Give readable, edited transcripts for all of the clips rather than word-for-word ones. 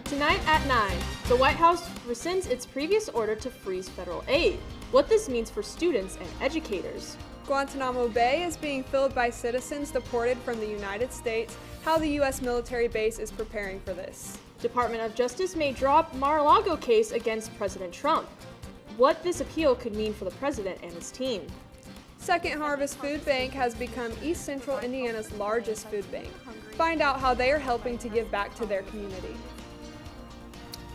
Tonight at 9, the White House rescinds its previous order to freeze federal aid. What this means for students and educators. Guantanamo Bay is being filled by citizens deported from the United States. How the U.S. military base is preparing for this. Department of Justice may drop Mar-a-Lago case against President Trump. What this appeal could mean for the president and his team. Second Harvest Food Bank has become East Central Indiana's largest food bank. Find out how they are helping to give back to their community.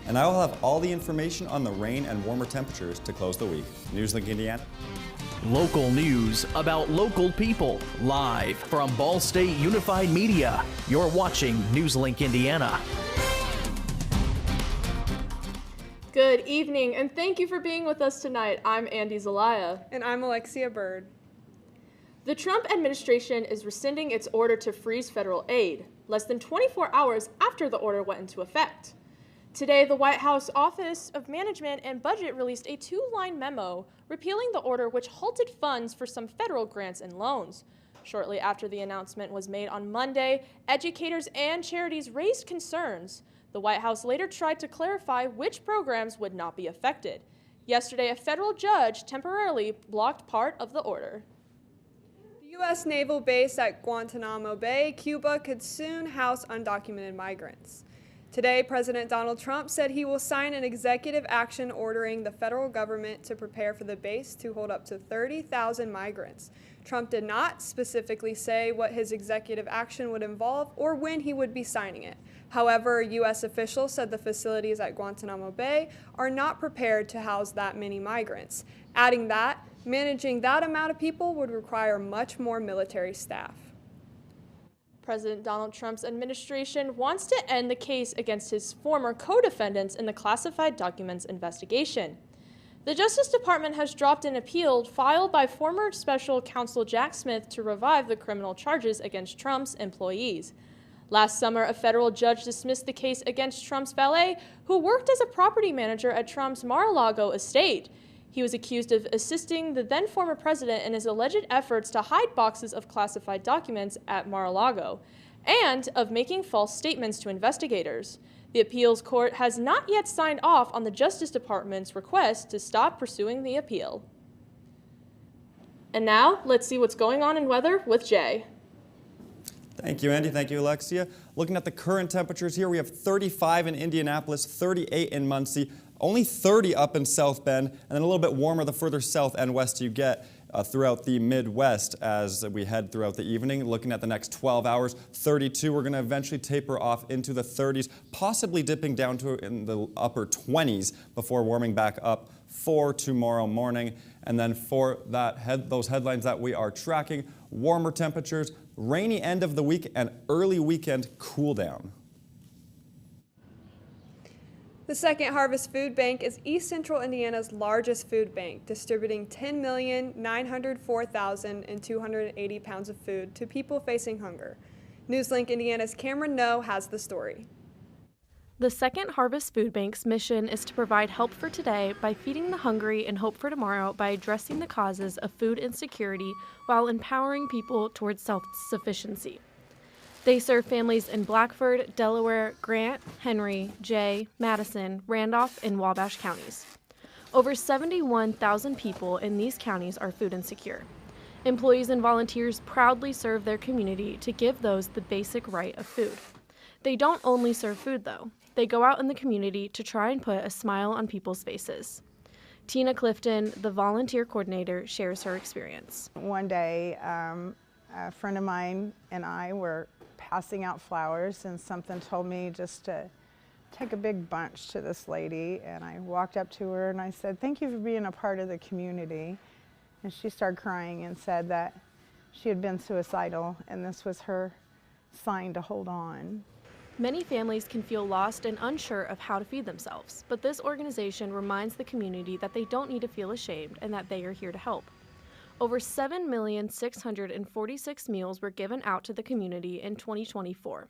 And I will have all the information on the rain and warmer temperatures to close the week. NewsLink Indiana. Local news about local people, live from Ball State Unified Media. You're watching NewsLink Indiana. Good evening, and thank you for being with us tonight. I'm Andy Zelaya. And I'm Alexia Bird. The Trump administration is rescinding its order to freeze federal aid, less than 24 hours after the order went into effect. Today, the White House Office of Management and Budget released a 2-line memo repealing the order which halted funds for some federal grants and loans. Shortly after the announcement was made on Monday, educators and charities raised concerns. The White House later tried to clarify which programs would not be affected. Yesterday, a federal judge temporarily blocked part of the order. The U.S. naval base at Guantanamo Bay, Cuba, could soon house undocumented migrants. Today, President Donald Trump said he will sign an executive action ordering the federal government to prepare for the base to hold up to 30,000 migrants. Trump did not specifically say what his executive action would involve or when he would be signing it. However, U.S. officials said the facilities at Guantanamo Bay are not prepared to house that many migrants, adding that managing that amount of people would require much more military staff. President Donald Trump's administration wants to end the case against his former co-defendants in the classified documents investigation. The Justice Department has dropped an appeal filed by former special counsel Jack Smith to revive the criminal charges against Trump's employees. Last summer, a federal judge dismissed the case against Trump's valet, who worked as a property manager at Trump's Mar-a-Lago estate. He was accused of assisting the then former president in his alleged efforts to hide boxes of classified documents at Mar-a-Lago, and of making false statements to investigators. The appeals court has not yet signed off on the Justice Department's request to stop pursuing the appeal. And now, let's see what's going on in weather with Jay. Thank you, Andy. Thank you, Alexia. Looking at the current temperatures here, we have 35 in Indianapolis, 38 in Muncie, only 30 up in South Bend, and then a little bit warmer the further south and west you get throughout the Midwest as we head throughout the evening. Looking at the next 12 hours, 32. We're going to eventually taper off into the 30s, possibly dipping down to in the upper 20s before warming back up for tomorrow morning. And then for that those headlines that we are tracking, warmer temperatures, rainy end of the week, and early weekend cool down. The Second Harvest Food Bank is East Central Indiana's largest food bank, distributing 10,904,280 pounds of food to people facing hunger. NewsLink Indiana's Cameron No has the story. The Second Harvest Food Bank's mission is to provide help for today by feeding the hungry and hope for tomorrow by addressing the causes of food insecurity while empowering people towards self-sufficiency. They serve families in Blackford, Delaware, Grant, Henry, Jay, Madison, Randolph, and Wabash counties. Over 71,000 people in these counties are food insecure. Employees and volunteers proudly serve their community to give those the basic right of food. They don't only serve food, though. They go out in the community to try and put a smile on people's faces. Tina Clifton, the volunteer coordinator, shares her experience. One day, a friend of mine and I were passing out flowers, and something told me just to take a big bunch to this lady, and I walked up to her and I said, "Thank you for being a part of the community." And she started crying and said that she had been suicidal and this was her sign to hold on. Many families can feel lost and unsure of how to feed themselves, but this organization reminds the community that they don't need to feel ashamed and that they are here to help. Over 7,646,000 meals were given out to the community in 2024.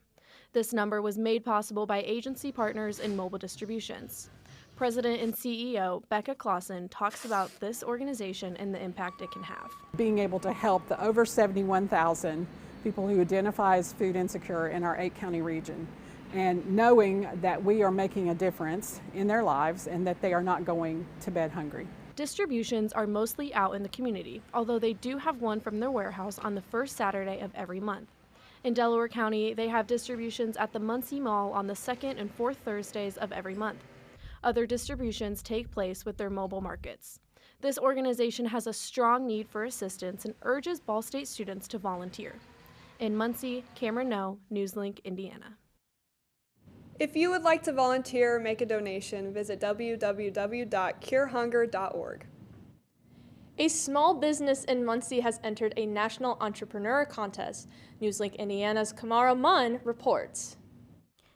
This number was made possible by agency partners and mobile distributions. President and CEO Becca Clausen talks about this organization and the impact it can have. Being able to help the over 71,000 people who identify as food insecure in our 8-county region, and knowing that we are making a difference in their lives and that they are not going to bed hungry. Distributions are mostly out in the community, although they do have one from their warehouse on the first Saturday of every month. In Delaware County, they have distributions at the Muncie Mall on the second and fourth Thursdays of every month. Other distributions take place with their mobile markets. This organization has a strong need for assistance and urges Ball State students to volunteer. In Muncie, Cameron No, NewsLink, Indiana. If you would like to volunteer or make a donation, visit www.curehunger.org. A small business in Muncie has entered a national entrepreneur contest. NewsLink Indiana's Kamara Munn reports.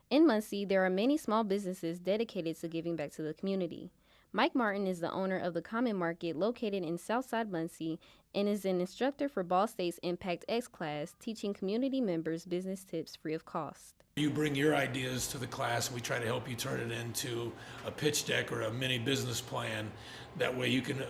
In Muncie, there are many small businesses dedicated to giving back to the community. Mike Martin is the owner of the Common Market located in Southside Muncie and is an instructor for Ball State's Impact X class, teaching community members business tips free of cost. You bring your ideas to the class, and we try to help you turn it into a pitch deck or a mini business plan. That way you can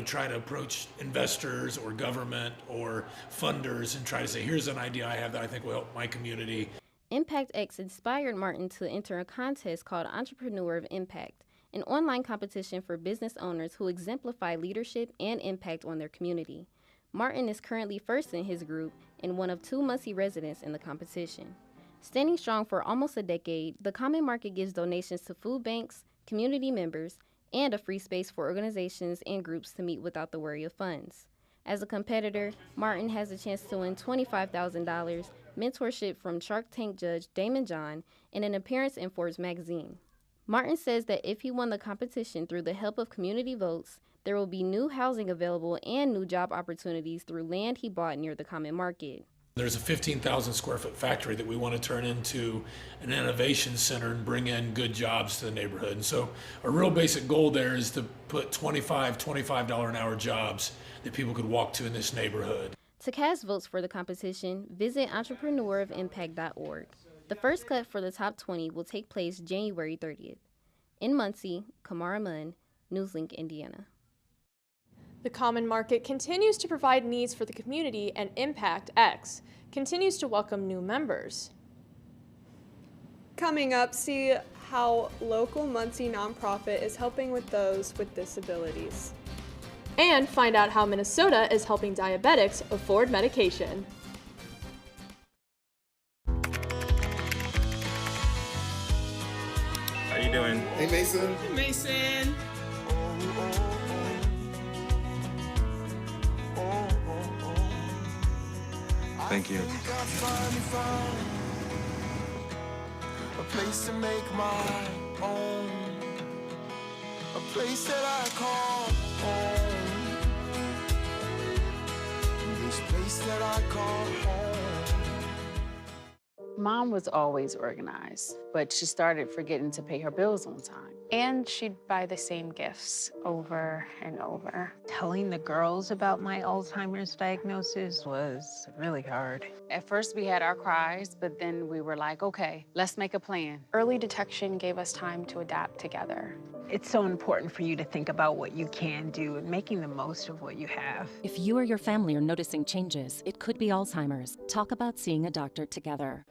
try to approach investors or government or funders and try to say, here's an idea I have that I think will help my community. Impact X inspired Martin to enter a contest called Entrepreneur of Impact, an online competition for business owners who exemplify leadership and impact on their community. Martin is currently first in his group and one of 2 Muncie residents in the competition. Standing strong for almost a decade, the Common Market gives donations to food banks, community members, and a free space for organizations and groups to meet without the worry of funds. As a competitor, Martin has a chance to win $25,000, mentorship from Shark Tank judge Damon John, and an appearance in Forbes magazine. Martin says that if he won the competition through the help of community votes, there will be new housing available and new job opportunities through land he bought near the Common Market. There's a 15,000 square foot factory that we want to turn into an innovation center and bring in good jobs to the neighborhood. And so a real basic goal there is to put $25 an hour jobs that people could walk to in this neighborhood. To cast votes for the competition, visit entrepreneurofimpact.org. The first cut for the top 20 will take place January 30th. In Muncie, Kamara Munn, NewsLink, Indiana. The Common Market continues to provide needs for the community, and Impact X continues to welcome new members. Coming up, see how local Muncie nonprofit is helping with those with disabilities. And find out how Minnesota is helping diabetics afford medication. How you doing? Hey, Mason. Hey, Mason. Thank you. A place to make my own, a place that I call home, this place that I call home. Mom was always organized, but she started forgetting to pay her bills on time. And she'd buy the same gifts over and over. Telling the girls about my Alzheimer's diagnosis was really hard. At first we had our cries, but then we were like, okay, let's make a plan. Early detection gave us time to adapt together. It's so important for you to think about what you can do and making the most of what you have. If you or your family are noticing changes, it could be Alzheimer's. Talk about seeing a doctor together.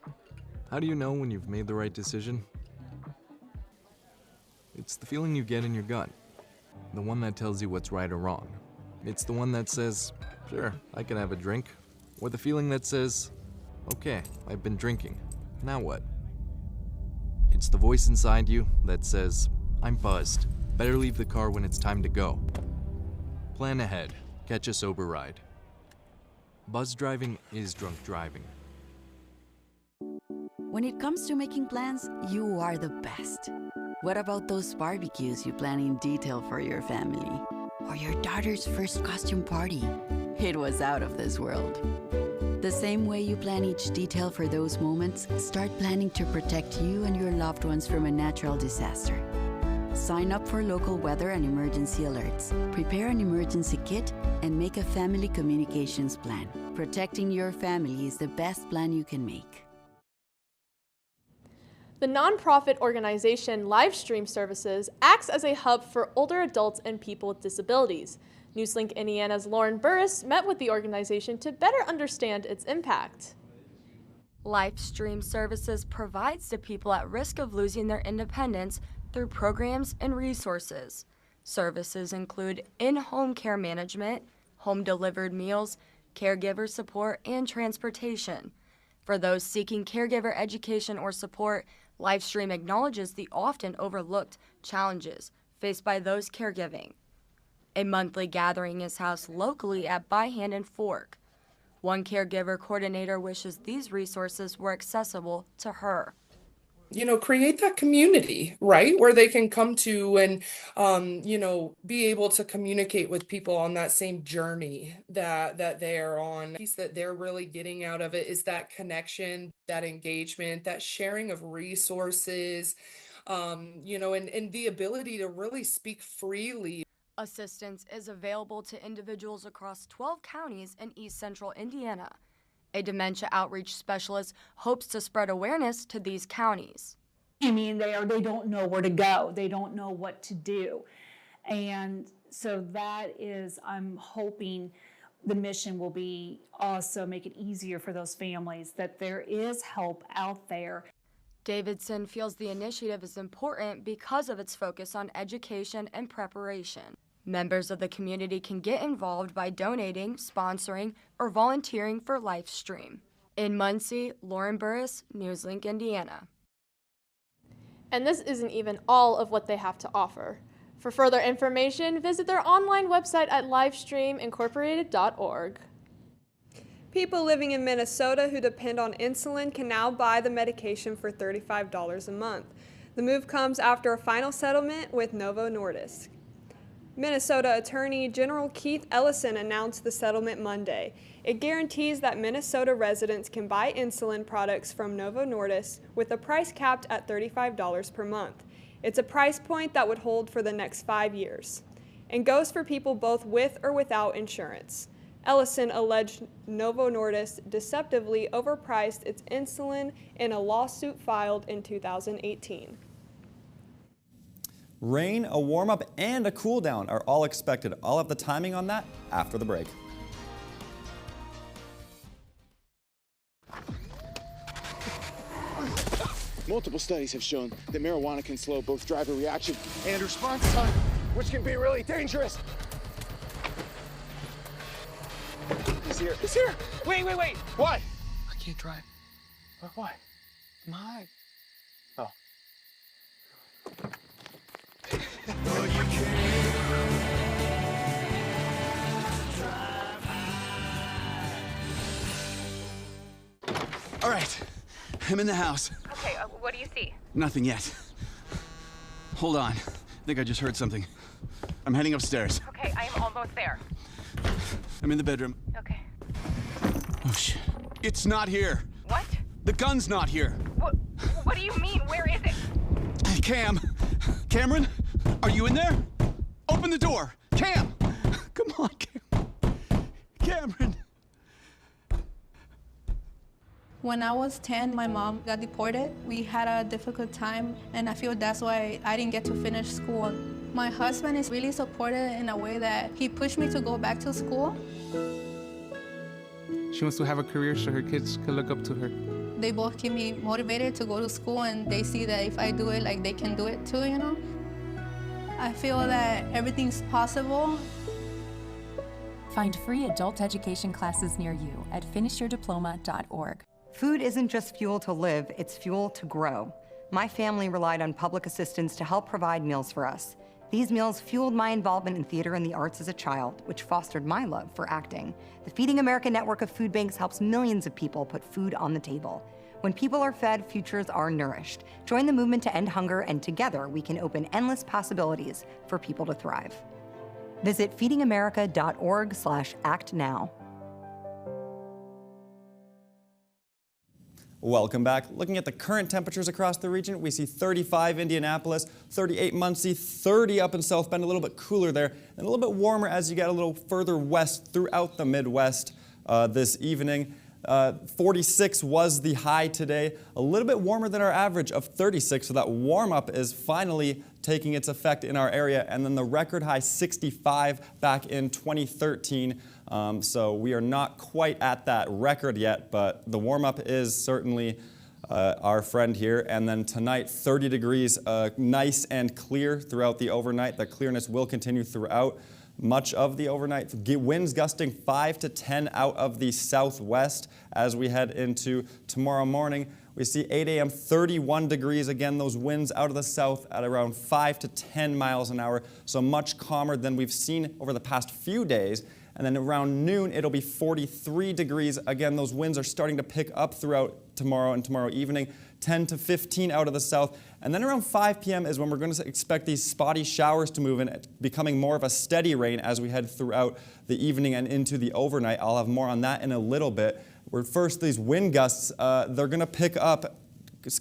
How do you know when you've made the right decision? It's the feeling you get in your gut, the one that tells you what's right or wrong. It's the one that says, sure, I can have a drink, or the feeling that says, okay, I've been drinking, now what? It's the voice inside you that says, I'm buzzed, better leave the car when it's time to go. Plan ahead, catch a sober ride. Buzz driving is drunk driving. When it comes to making plans, you are the best. What about those barbecues you plan in detail for your family? Or your daughter's first costume party? It was out of this world. The same way you plan each detail for those moments, start planning to protect you and your loved ones from a natural disaster. Sign up for local weather and emergency alerts. Prepare an emergency kit and make a family communications plan. Protecting your family is the best plan you can make. The nonprofit organization Livestream Services acts as a hub for older adults and people with disabilities. NewsLink Indiana's Lauren Burris met with the organization to better understand its impact. LifeStream Services provides to people at risk of losing their independence through programs and resources. Services include in-home care management, home-delivered meals, caregiver support, and transportation. For those seeking caregiver education or support, LifeStream acknowledges the often overlooked challenges faced by those caregiving. A monthly gathering is housed locally at By Hand and Fork. One caregiver coordinator wishes these resources were accessible to her. Create that community, right? Where they can come to and, be able to communicate with people on that same journey that they are on. The piece that they're really getting out of it is that connection, that engagement, that sharing of resources, and the ability to really speak freely. Assistance is available to individuals across 12 counties in East Central Indiana. A dementia outreach specialist hopes to spread awareness to these counties. I mean, they don't know where to go. They don't know what to do. And so that is, I'm hoping the mission will be also make it easier for those families, that there is help out there. Davidson feels the initiative is important because of its focus on education and preparation. Members of the community can get involved by donating, sponsoring, or volunteering for LifeStream. In Muncie, Lauren Burris, NewsLink, Indiana. And this isn't even all of what they have to offer. For further information, visit their online website at livestreamincorporated.org. People living in Minnesota who depend on insulin can now buy the medication for $35 a month. The move comes after a final settlement with Novo Nordisk. Minnesota Attorney General Keith Ellison announced the settlement Monday. It guarantees that Minnesota residents can buy insulin products from Novo Nordisk with a price capped at $35 per month. It's a price point that would hold for the next 5 years and goes for people both with or without insurance. Ellison alleged Novo Nordisk deceptively overpriced its insulin in a lawsuit filed in 2018. Rain, a warm-up, and a cool-down are all expected. I'll have the timing on that after the break. Multiple studies have shown that marijuana can slow both driver reaction and response time, which can be really dangerous. He's here. He's here. Wait. What? I can't drive. Why? My. Oh. All right, I'm in the house. Okay, what do you see? Nothing yet. Hold on. I think I just heard something. I'm heading upstairs. Okay, I am almost there. I'm in the bedroom. Okay. Oh, shit. It's not here. What? The gun's not here. What do you mean? Where is it? Cameron, are you in there? Open the door. Come on, Cameron. When I was 10, my mom got deported. We had a difficult time, and I feel that's why I didn't get to finish school. My husband is really supportive in a way that he pushed me to go back to school. She wants to have a career so her kids can look up to her. They both keep me motivated to go to school, and they see that if I do it, like, they can do it too, you know? I feel that everything's possible. Find free adult education classes near you at finishyourdiploma.org. Food isn't just fuel to live, it's fuel to grow. My family relied on public assistance to help provide meals for us. These meals fueled my involvement in theater and the arts as a child, which fostered my love for acting. The Feeding America network of food banks helps millions of people put food on the table. When people are fed, futures are nourished. Join the movement to end hunger, and together we can open endless possibilities for people to thrive. Visit feedingamerica.org/actnow. Welcome back. Looking at the current temperatures across the region, we see 35 Indianapolis, 38 Muncie, 30 up in South Bend, a little bit cooler there, and a little bit warmer as you get a little further west throughout the Midwest this evening. 46 was the high today, a little bit warmer than our average of 36, so that warm-up is finally taking its effect in our area. And then the record high 65 back in 2013. So we are not quite at that record yet, but the warm-up is certainly our friend here. And then tonight, 30 degrees, nice and clear throughout the overnight. The clearness will continue throughout much of the overnight. Winds gusting 5 to 10 out of the southwest as we head into tomorrow morning. We see 8 a.m. 31 degrees. Again, those winds out of the south at around 5 to 10 miles an hour. So much calmer than we've seen over the past few days. And then around noon, it'll be 43 degrees. Again, those winds are starting to pick up throughout tomorrow and tomorrow evening, 10 to 15 out of the south. And then around 5 p.m. is when we're going to expect these spotty showers to move in, becoming more of a steady rain as we head throughout the evening and into the overnight. I'll have more on that in a little bit. Where first, these wind gusts, they're going to pick up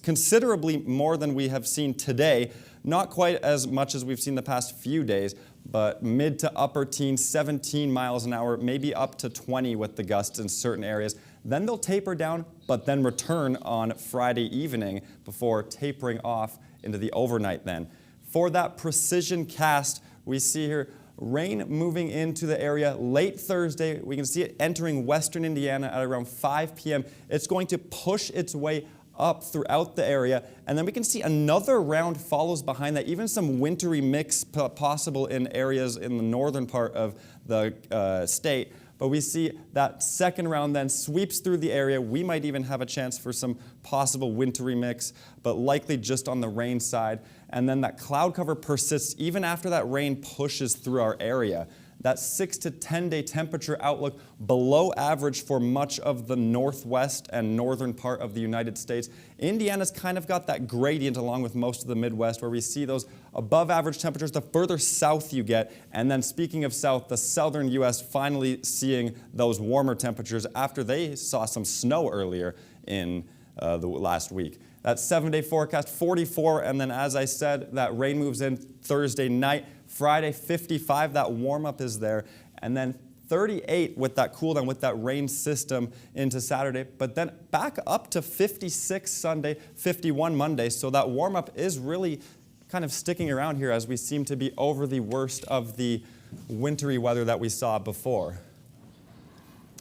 considerably more than we have seen today. Not quite as much as we've seen the past few days, but mid to upper teens, 17 miles an hour, maybe up to 20 with the gusts in certain areas. Then they'll taper down, but then return on Friday evening before tapering off into the overnight then. For that precision cast, we see here rain moving into the area late Thursday. We can see it entering western Indiana at around 5 p.m. It's going to push its way up throughout the area, and then we can see another round follows behind that, even some wintry mix possible in areas in the northern part of the state. But we see that second round then sweeps through the area. We might even have a chance for some possible wintry mix, but likely just on the rain side. And then that cloud cover persists even after that rain pushes through our area. That 6 to 10 day temperature outlook below average for much of the northwest and northern part of the United States. Indiana's kind of got that gradient along with most of the Midwest where we see those above average temperatures the further south you get. And then speaking of south, the southern U.S. finally seeing those warmer temperatures after they saw some snow earlier in the last week. That 7-day forecast, 44, and then as I said, that rain moves in Thursday night. Friday, 55, that warm-up is there. And then 38 with that cool down, with that rain system into Saturday. But then back up to 56 Sunday, 51 Monday. So that warm-up is really kind of sticking around here as we seem to be over the worst of the wintry weather that we saw before.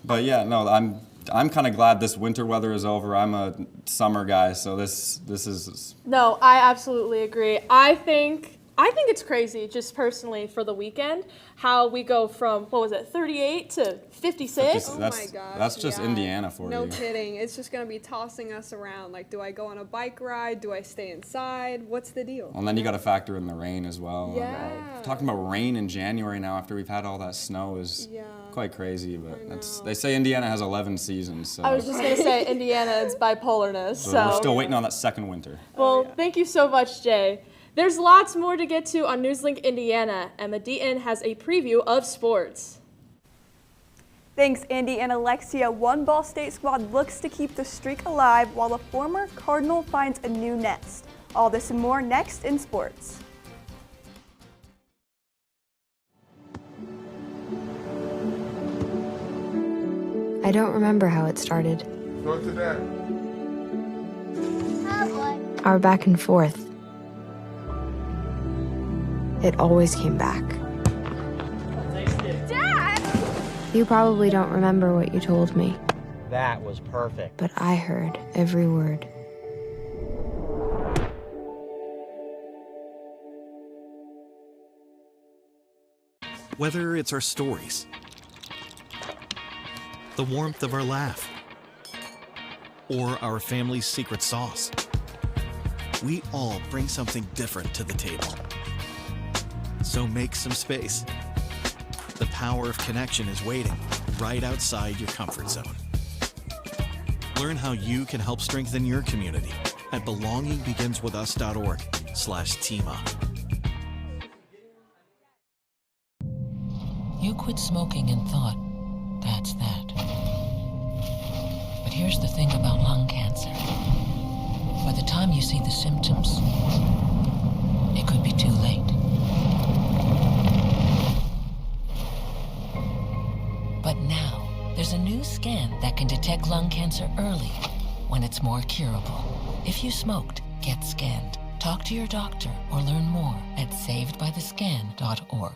But yeah, no, I'm kind of glad this winter weather is over. I'm a summer guy, so this is... No, I absolutely agree. I think it's crazy, just personally, for the weekend, how we go from, 38 to 56. Oh my gosh. That's just Indiana for you. No kidding. It's just going to be tossing us around. Like, do I go on a bike ride? Do I stay inside? What's the deal? And then you got to factor in the rain as well. Yeah. Talking about rain in January now after we've had all that snow is quite crazy. But they say Indiana has 11 seasons. So. I was just going to say Indiana, it's bipolarness. So we're still waiting on that second winter. Well, thank you so much, Jay. There's lots more to get to on NewsLink Indiana. Emma Deaton has a preview of sports. Thanks, Andy and Alexia. One Ball State squad looks to keep the streak alive while a former Cardinal finds a new nest. All this and more next in sports. I don't remember how it started. Go to that. Our back and forth. It always came back. Dad! You probably don't remember what you told me, That was perfect. but I heard every word. Whether it's our stories, the warmth of our laugh, or our family's secret sauce, we all bring something different to the table. So make some space. The power of connection is waiting right outside your comfort zone. Learn how you can help strengthen your community at belongingbeginswithus.org/teamup. You quit smoking and thought, that's that. But here's the thing about lung cancer. By the time you see the symptoms, it could be too late. But now, there's a new scan that can can detect lung cancer early when it's more curable. If you smoked, get scanned. Talk to your doctor or learn more at savedbythescan.org.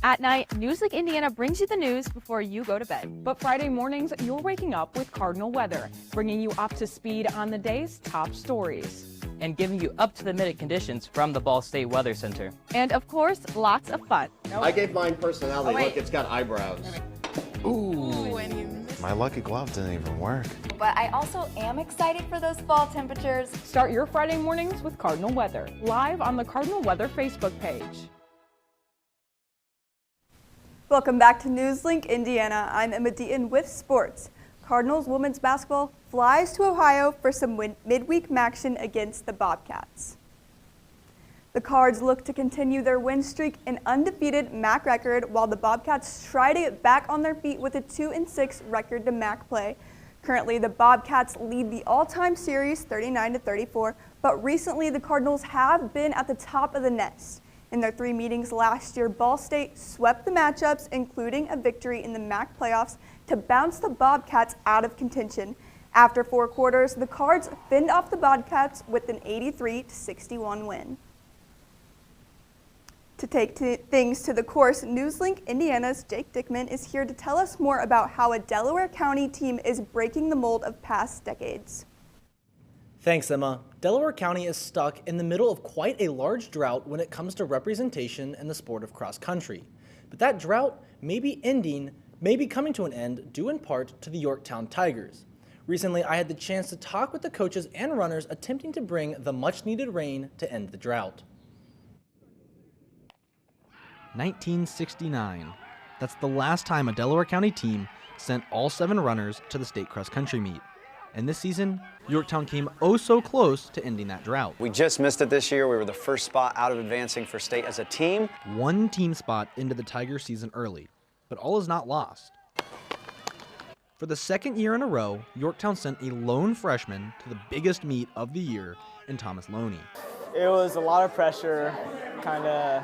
At night, NewsLink Indiana brings you the news before you go to bed. But Friday mornings, you're waking up with Cardinal Weather, bringing you up to speed on the day's top stories. And giving you up-to-the-minute conditions from the Ball State Weather Center. And of course, lots of fun. I gave mine personality. Look, it's got eyebrows. Ooh, my lucky glove didn't even work. But I also am excited for those fall temperatures. Start your Friday mornings with Cardinal Weather, live on the Cardinal Weather Facebook page. Welcome back to NewsLink Indiana. I'm Emma Deaton with sports. Cardinals women's basketball flies to Ohio for some midweek action against the Bobcats. The Cards look to continue their win streak and undefeated MAC record, while the Bobcats try to get back on their feet with a 2-6 record to MAC play. Currently, the Bobcats lead the all-time series 39-34, but recently the Cardinals have been at the top of the nest. In their 3 meetings last year, Ball State swept the matchups, including a victory in the MAC playoffs, to bounce the Bobcats out of contention. After 4 quarters, the Cards fended off the Bobcats with an 83-61 win. To take things to the course, NewsLink Indiana's Jake Dickman is here to tell us more about how a Delaware County team is breaking the mold of past decades. Thanks, Emma. Delaware County is stuck in the middle of quite a large drought when it comes to representation in the sport of cross country. But that drought may be coming to an end due in part to the Yorktown Tigers. Recently, I had the chance to talk with the coaches and runners attempting to bring the much-needed rain to end the drought. 1969. That's the last time a Delaware County team sent all 7 runners to the state cross-country meet. And this season, Yorktown came oh so close to ending that drought. We just missed it this year. We were the first spot out of advancing for state as a team. 1 team spot into the Tiger season early, but all is not lost. For the 2nd year in a row, Yorktown sent a lone freshman to the biggest meet of the year in Thomas Loney. It was a lot of pressure, kind of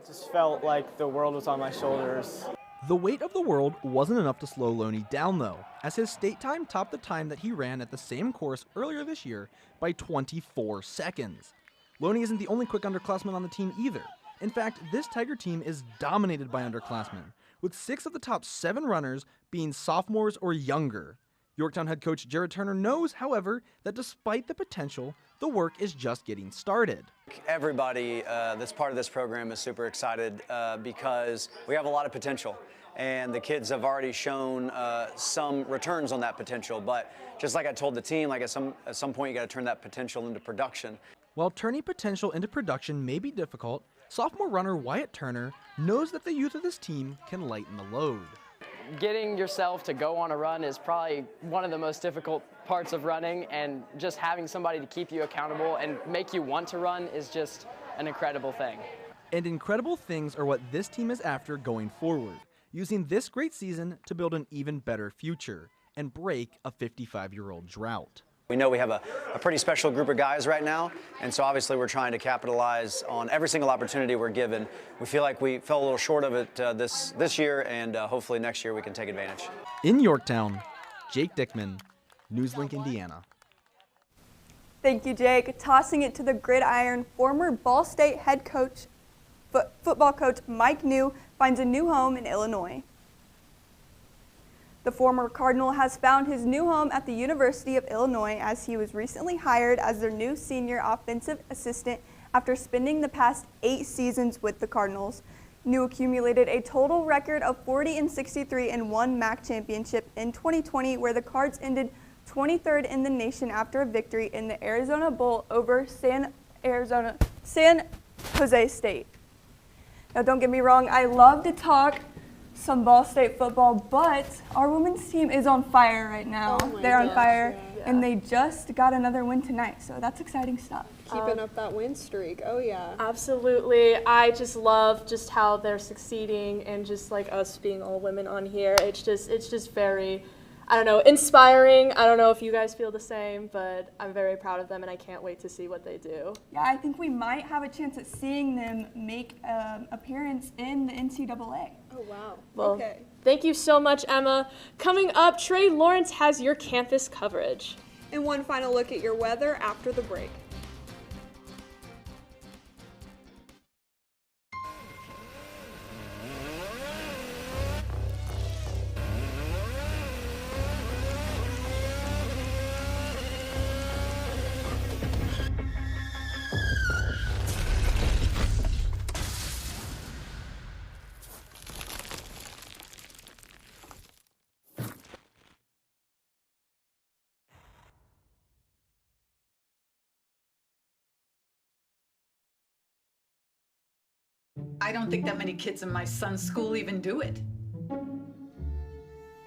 just felt like the world was on my shoulders. The weight of the world wasn't enough to slow Loney down, though, as his state time topped the time that he ran at the same course earlier this year by 24 seconds. Loney isn't the only quick underclassman on the team either. In fact, this Tiger team is dominated by underclassmen, with 6 of the top 7 runners being sophomores or younger. Yorktown head coach Jared Turner knows, however, that despite the potential, the work is just getting started. Everybody that's part of this program is super excited because we have a lot of potential. And the kids have already shown some returns on that potential. But just like I told the team, like at some point you got to turn that potential into production. While turning potential into production may be difficult, sophomore runner Wyatt Turner knows that the youth of this team can lighten the load. Getting yourself to go on a run is probably one of the most difficult parts of running, and just having somebody to keep you accountable and make you want to run is just an incredible thing. And incredible things are what this team is after going forward, using this great season to build an even better future and break a 55-year-old drought. We know we have a pretty special group of guys right now, and so obviously we're trying to capitalize on every single opportunity we're given. We feel like we fell a little short of it this year, and hopefully next year we can take advantage. In Yorktown, Jake Dickman, NewsLink Indiana. Thank you, Jake. Tossing it to the gridiron, former Ball State head coach, football coach Mike New finds a new home in Illinois. The former Cardinal has found his new home at the University of Illinois, as he was recently hired as their new senior offensive assistant after spending the past 8 seasons with the Cardinals. New accumulated a total record of 40-63 and 1 MAC championship in 2020, where the Cards ended 23rd in the nation after a victory in the Arizona Bowl over San Jose State. Now, don't get me wrong, I love to talk some Ball State football, but our women's team is on fire right now. They're on fire, and they just got another win tonight, so that's exciting stuff. Keeping up that win streak. Oh yeah. Absolutely. I just love just how they're succeeding, and just like us being all women on here. It's just very I don't know, inspiring. I don't know if you guys feel the same, but I'm very proud of them and I can't wait to see what they do. Yeah, I think we might have a chance at seeing them make an appearance in the NCAA. Oh, wow. Well, Okay. thank you so much, Emma. Coming up, Trey Lawrence has your campus coverage. And one final look at your weather after the break. I don't think that many kids in my son's school even do it.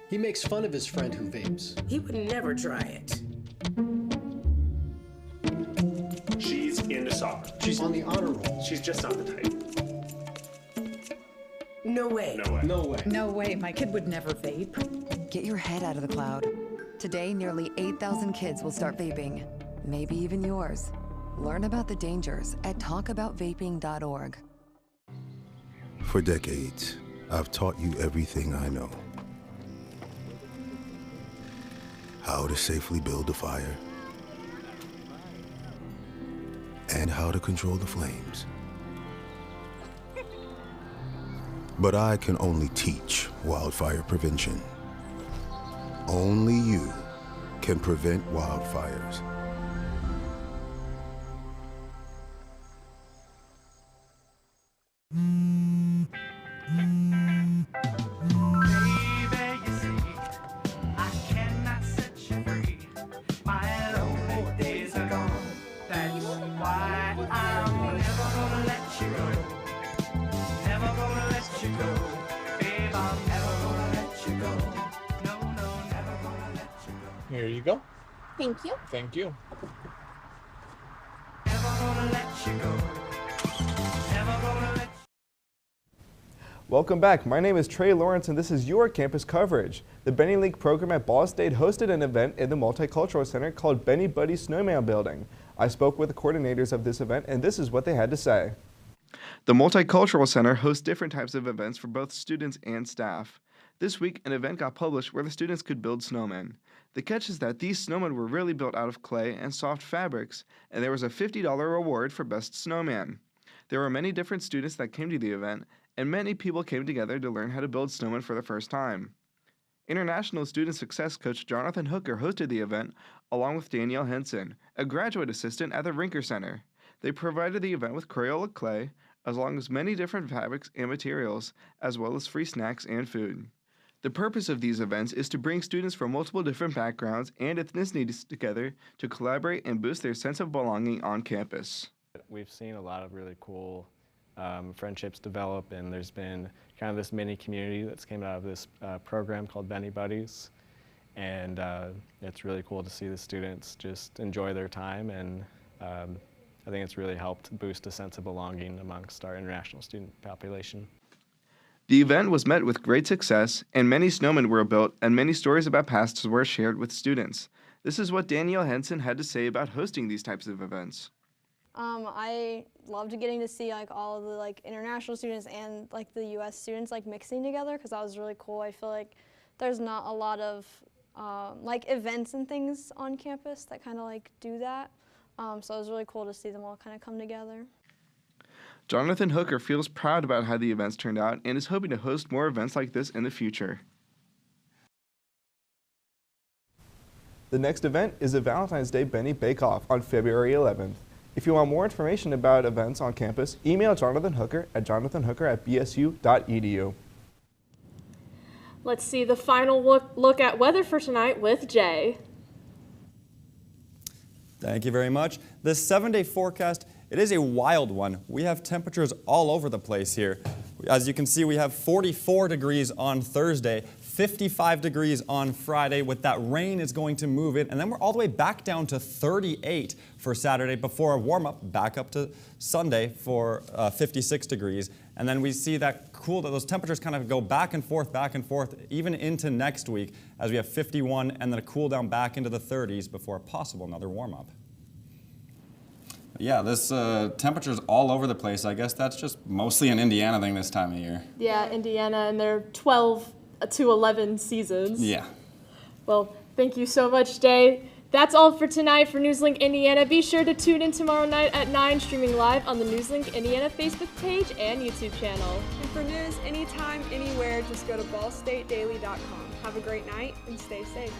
He makes fun of his friend who vapes. He would never try it. She's into soccer. She's on the honor roll. She's just not the type. No way. No way. No way. No way, my kid would never vape. Get your head out of the cloud. Today, nearly 8,000 kids will start vaping. Maybe even yours. Learn about the dangers at talkaboutvaping.org. For decades, I've taught you everything I know. How to safely build a fire, and how to control the flames. But I can only teach wildfire prevention. Only you can prevent wildfires. Here you go. Thank you. Thank you. Welcome back. My name is Trey Lawrence and this is your campus coverage. The NewsLink program at Ball State hosted an event in the Multicultural Center called Benny Buddy Snowman Building. I spoke with the coordinators of this event and this is what they had to say. The Multicultural Center hosts different types of events for both students and staff. This week, an event got published where the students could build snowmen. The catch is that these snowmen were really built out of clay and soft fabrics, and there was a $50 reward for Best Snowman. There were many different students that came to the event, and many people came together to learn how to build snowmen for the first time. International Student Success Coach Jonathan Hooker hosted the event, along with Danielle Henson, a graduate assistant at the Rinker Center. They provided the event with Crayola clay, as well as many different fabrics and materials, as well as free snacks and food. The purpose of these events is to bring students from multiple different backgrounds and ethnicities together to collaborate and boost their sense of belonging on campus. We've seen a lot of really cool friendships develop, and there's been kind of this mini community that's came out of this program called Benny Buddies, and it's really cool to see the students just enjoy their time, and I think it's really helped boost a sense of belonging amongst our international student population. The event was met with great success, and many snowmen were built, and many stories about pasts were shared with students. This is what Danielle Henson had to say about hosting these types of events. I loved getting to see all of the international students and the U.S. students mixing together, because that was really cool. I feel like there's not a lot of events and things on campus that kind of do that. So it was really cool to see them all kind of come together. Jonathan Hooker feels proud about how the events turned out and is hoping to host more events like this in the future. The next event is a Valentine's Day Benny Bake Off on February 11th. If you want more information about events on campus, email Jonathan Hooker at jonathanhooker@bsu.edu. Let's see the final look at weather for tonight with Jay. Thank you very much. The 7-day forecast, it is a wild one. We have temperatures all over the place here. As you can see, we have 44 degrees on Thursday, 55 degrees on Friday. With that rain, it's going to move it. And then we're all the way back down to 38 for Saturday before a warm-up back up to Sunday for 56 degrees. And then we see that those temperatures kind of go back and forth, even into next week as we have 51 and then a cool down back into the 30s before a possible another warm-up. Yeah, this temperature's all over the place. I guess that's just mostly an Indiana thing this time of year. Yeah, Indiana and their 12 to 11 seasons. Yeah. Well, thank you so much, Jay. That's all for tonight for NewsLink Indiana. Be sure to tune in tomorrow night at 9, streaming live on the NewsLink Indiana Facebook page and YouTube channel. And for news anytime, anywhere, just go to ballstatedaily.com. Have a great night and stay safe.